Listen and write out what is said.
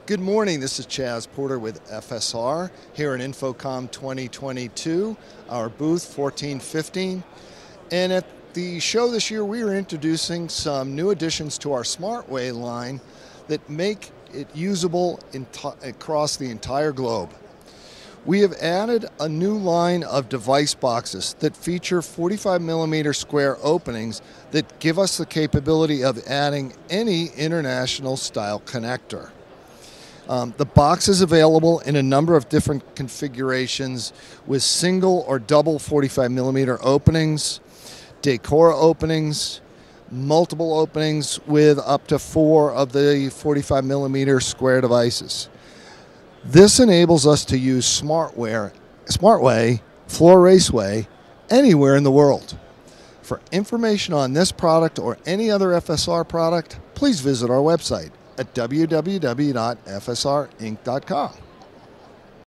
Good morning, this is Chaz Porter with FSR here in InfoComm 2022, our booth 1415. And at the show this year, we are introducing some new additions to our SmartWay line that make it usable across the entire globe. We have added a new line of device boxes that feature 45mm square openings that give us the capability of adding any international style connector. The box is available in a number of different configurations with single or double 45mm openings, decor openings, multiple openings with up to 4 of the 45mm square devices. This enables us to use SmartWay, Floor Raceway, anywhere in the world. For information on this product or any other FSR product, please visit our website at www.fsrinc.com.